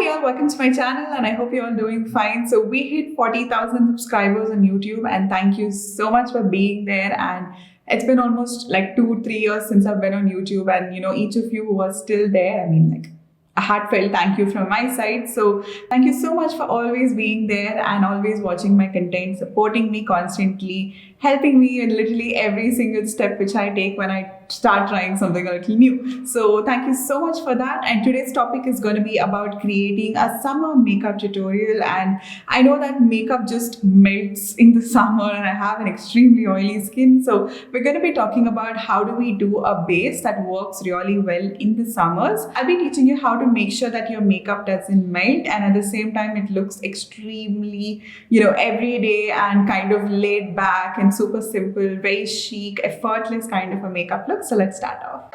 Hi all, welcome to my channel and I hope you're all doing fine. So we hit 40,000 subscribers on YouTube and thank you so much for being there. And it's been almost like 2-3 years since I've been on YouTube, and each of you who are still there, a heartfelt thank you from my side. So thank you so much for always being there and always watching my content, supporting me constantly, helping me in literally every single step which I take when I start trying something a little new. So thank you so much for that. And today's topic is going to be about creating a summer makeup tutorial. And I know that makeup just melts in the summer and I have an extremely oily skin. So we're going to be talking about how do we do a base that works really well in the summers. I'll be teaching you how to make sure that your makeup doesn't melt and at the same time it looks extremely, everyday and kind of laid back and super simple, very chic, effortless kind of a makeup look. So let's start off.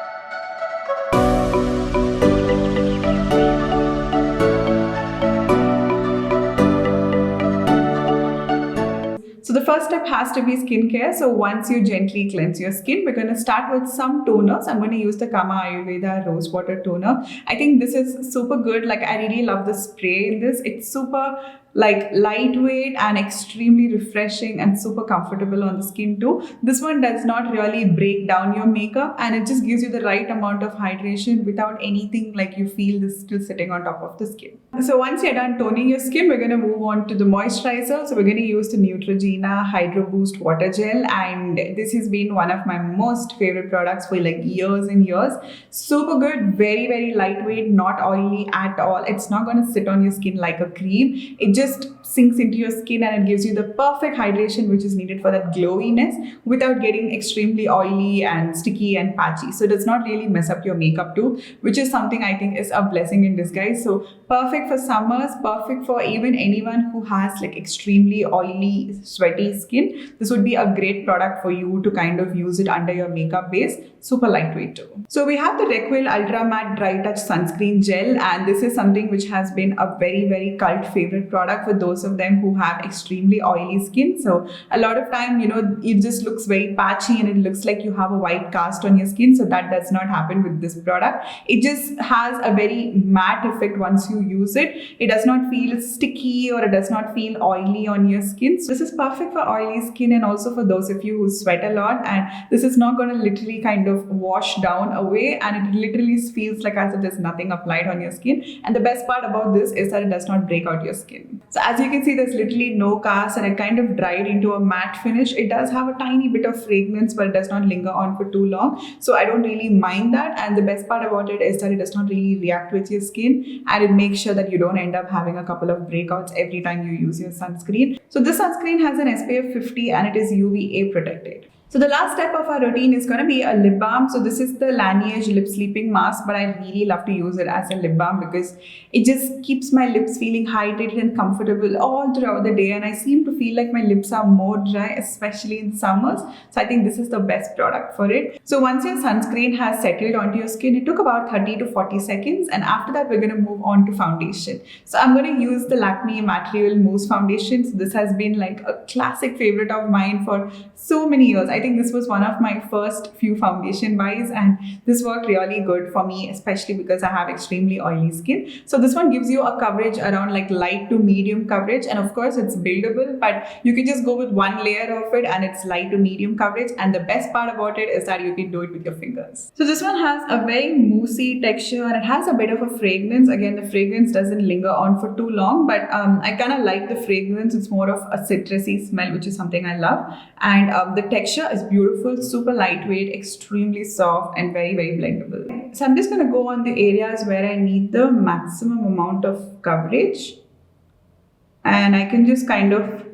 So the first step has to be skincare. So once you gently cleanse your skin, we're going to start with some toners. I'm going to use the Ayurveda Rose Water Toner. I think this is super good. Like, I really love the spray in this. It's super lightweight and extremely refreshing and super comfortable on the skin too. This one does not really break down your makeup and it just gives you the right amount of hydration without anything like you feel this still sitting on top of the skin. So once you're done toning your skin, we're going to move on to the moisturizer. So we're going to use the Neutrogena Hydro Boost Water Gel, and this has been one of my most favorite products for like years and years. Super good, very, very lightweight, not oily at all. It's not going to sit on your skin like a cream. It just sinks into your skin and it gives you the perfect hydration which is needed for that glowiness without getting extremely oily and sticky and patchy. So it does not really mess up your makeup too, which is something I think is a blessing in disguise. So perfect for summers, perfect for even anyone who has like extremely oily, sweaty skin. This would be a great product for you to kind of use it under your makeup base. Super lightweight too. So we have the Requil Ultra Matte Dry Touch Sunscreen Gel, and this is something which has been a very, very cult favorite product for those of them who have extremely oily skin. So a lot of time, it just looks very patchy and it looks like you have a white cast on your skin. So that does not happen with this product. It just has a very matte effect once you use it. It does not feel sticky or it does not feel oily on your skin. So this is perfect for oily skin and also for those of you who sweat a lot, and this is not going to literally kind of wash down away and it literally feels like as if there's nothing applied on your skin. And the best part about this is that it does not break out your skin. So as you can see, there's literally no cast and it kind of dried into a matte finish. It does have a tiny bit of fragrance, but it does not linger on for too long. So I don't really mind that. And the best part about it is that it does not really react with your skin and it makes sure that you don't end up having a couple of breakouts every time you use your sunscreen. So this sunscreen has an SPF 50 and it is UVA protected. So the last step of our routine is going to be a lip balm. So this is the Laneige Lip Sleeping Mask, but I really love to use it as a lip balm because it just keeps my lips feeling hydrated and comfortable all throughout the day. And I seem to feel like my lips are more dry, especially in summers. So I think this is the best product for it. So once your sunscreen has settled onto your skin, it took about 30 to 40 seconds. And after that, we're going to move on to foundation. So I'm going to use the Lakme Mattreal Mousse Foundation. So this has been like a classic favorite of mine for so many years. I think this was one of my first few foundation buys and this worked really good for me, especially because I have extremely oily skin. So this one gives you a coverage around like light to medium coverage, and of course it's buildable, but you can just go with one layer of it and it's light to medium coverage. And the best part about it is that you can do it with your fingers. So this one has a very moussey texture and it has a bit of a fragrance. Again, the fragrance doesn't linger on for too long, but I kind of like the fragrance. It's more of a citrusy smell, which is something I love. And the texture is beautiful, super lightweight, extremely soft and very, very blendable. So I'm just going to go on the areas where I need the maximum amount of coverage, and I can just kind of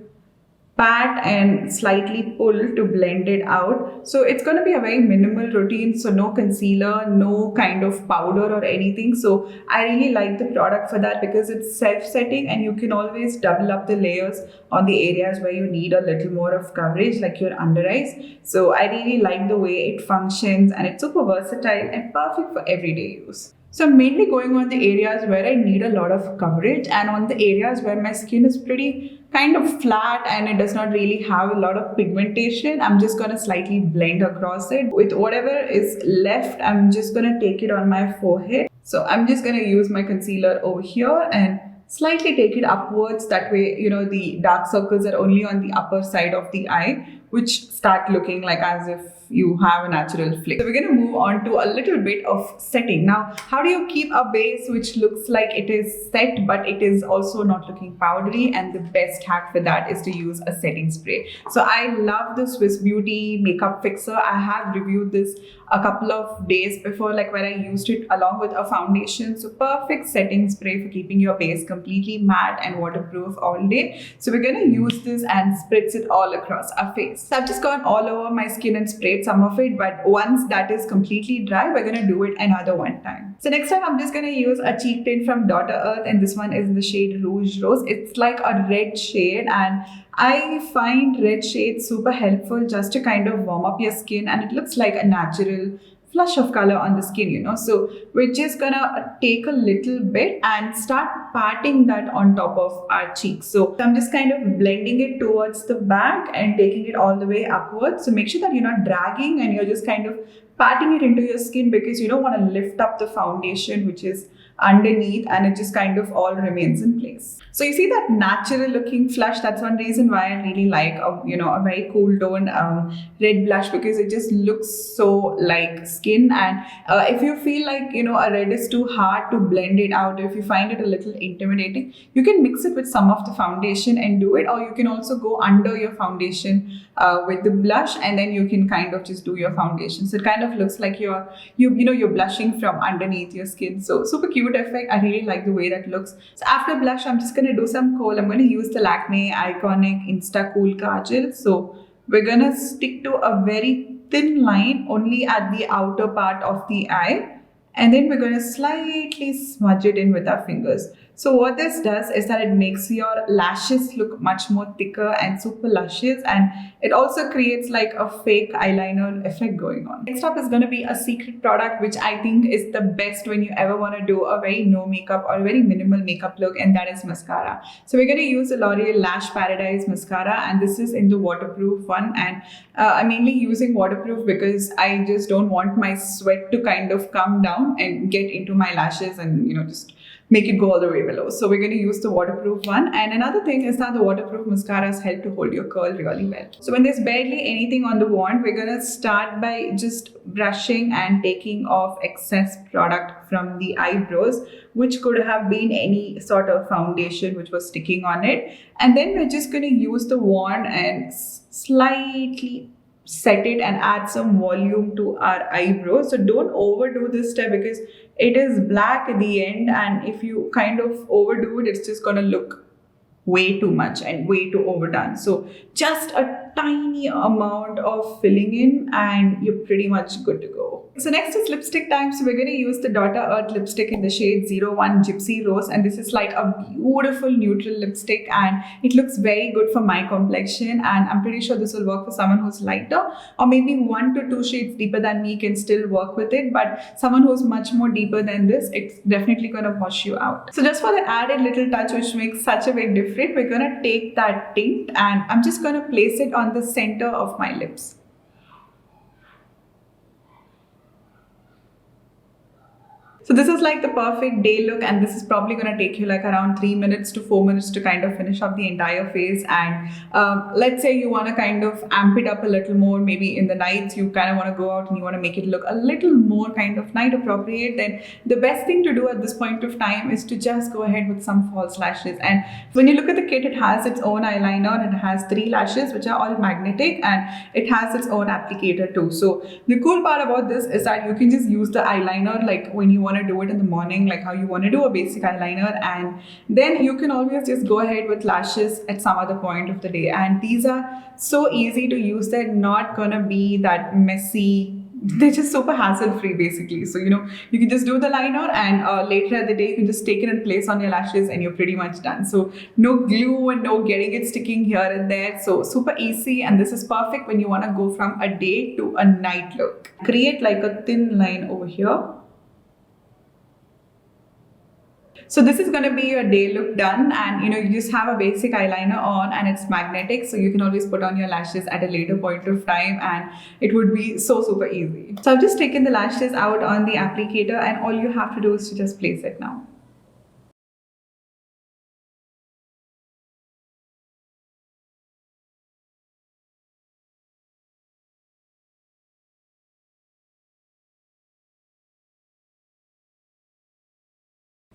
pat and slightly pull to blend it out. So it's going to be a very minimal routine, so no concealer, no kind of powder or anything. So I really like the product for that because it's self-setting and you can always double up the layers on the areas where you need a little more of coverage, like your under eyes. So I really like the way it functions and it's super versatile and perfect for everyday use. So I'm mainly going on the areas where I need a lot of coverage and on the areas where my skin is pretty kind of flat and it does not really have a lot of pigmentation. I'm just going to slightly blend across it. With whatever is left, I'm just going to take it on my forehead So I'm just going to use my concealer over here and slightly take it upwards. That way, the dark circles are only on the upper side of the eye, which start looking like as if you have a natural flick. So we're going to move on to a little bit of setting. Now, how do you keep a base which looks like it is set, but it is also not looking powdery? And the best hack for that is to use a setting spray. So I love the Swiss Beauty makeup fixer. I have reviewed this a couple of days before, like where I used it along with a foundation. So perfect setting spray for keeping your base completely matte and waterproof all day. So we're going to use this and spritz it all across our face. So I've just gone all over my skin and sprayed some of it, but once that is completely dry, we're going to do it another one time. So next time I'm just going to use a cheek tint from Dr. Earth, and this one is in the shade Rouge Rose. It's like a red shade, and I find red shades super helpful just to kind of warm up your skin, and it looks like a natural flush of color on the skin, So we're just gonna take a little bit and start patting that on top of our cheeks. So I'm just kind of blending it towards the back and taking it all the way upwards. So make sure that you're not dragging and you're just kind of patting it into your skin, because you don't want to lift up the foundation which is underneath, and it just kind of all remains in place. So you see that natural looking flush. That's one reason why I really like a very cool tone red blush, because it just looks so like skin. And if you feel like a red is too hard to blend it out, if you find it a little intimidating, you can mix it with some of the foundation and do it, or you can also go under your foundation with the blush, and then you can kind of just do your foundation. So it kind of looks like you're blushing from underneath your skin. So super cute effect. I really like the way that looks. So after blush, I'm just going to do some kohl. I'm going to use the Lakme Eyeconic Insta Cool Kajal. So we're going to stick to a very thin line only at the outer part of the eye, and then we're going to slightly smudge it in with our fingers. So what this does is that it makes your lashes look much more thicker and super luscious, and it also creates like a fake eyeliner effect going on. Next up is going to be a secret product which I think is the best when you ever want to do a very no makeup or very minimal makeup look, and that is mascara. So we're going to use the L'Oreal Lash Paradise mascara, and this is in the waterproof one. And I'm mainly using waterproof because I just don't want my sweat to kind of come down and get into my lashes and just make it go all the way below. So we're going to use the waterproof one. And another thing is that the waterproof mascaras help to hold your curl really well. So when there's barely anything on the wand, we're going to start by just brushing and taking off excess product from the eyebrows, which could have been any sort of foundation which was sticking on it. And then we're just going to use the wand and slightly set it and add some volume to our eyebrows. So don't overdo this step because it is black at the end, and if you kind of overdo it, it's just going to look way too much and way too overdone. So just a tiny amount of filling in and you're pretty much good to go. So next is lipstick time. So we're going to use the Dr. Earth lipstick in the shade 01 Gypsy Rose, and this is like a beautiful neutral lipstick, and it looks very good for my complexion, and I'm pretty sure this will work for someone who's lighter, or maybe 1 to 2 shades deeper than me can still work with it, but someone who's much more deeper than this, it's definitely going to wash you out. So just for the added little touch which makes such a big difference, we're going to take that tint and I'm just going to place it on the center of my lips. So this is like the perfect day look, and this is probably going to take you like around 3 minutes to 4 minutes to kind of finish up the entire face. And let's say you want to kind of amp it up a little more, maybe in the nights you kind of want to go out and you want to make it look a little more kind of night appropriate, then the best thing to do at this point of time is to just go ahead with some false lashes. And when you look at the kit, it has its own eyeliner, it has 3 lashes which are all magnetic, and it has its own applicator too. So the cool part about this is that you can just use the eyeliner like when you want to do it in the morning, like how you want to do a basic eyeliner, and then you can always just go ahead with lashes at some other point of the day. And these are so easy to use, they're not gonna be that messy, they're just super hassle free basically. So you can just do the liner, and later at the day you can just take it and place on your lashes and you're pretty much done. So no glue and no getting it sticking here and there, so super easy. And this is perfect when you want to go from a day to a night look. Create like a thin line over here. So this is going to be your day look done, and you just have a basic eyeliner on and it's magnetic, so you can always put on your lashes at a later point of time and it would be so super easy. So I've just taken the lashes out on the applicator and all you have to do is to just place it now.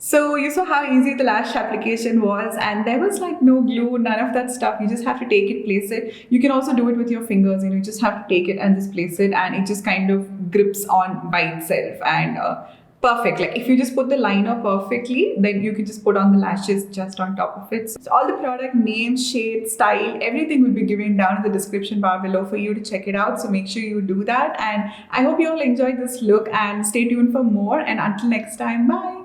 So you saw how easy the lash application was, and there was like no glue, none of that stuff. You just have to take it, place it. You can also do it with your fingers. You just have to take it and just place it, and it just kind of grips on by itself. And perfect. Like if you just put the liner perfectly, then you can just put on the lashes just on top of it. So all the product names, shade, style, everything will be given down in the description bar below for you to check it out. So make sure you do that. And I hope you all enjoyed this look and stay tuned for more. And until next time, bye.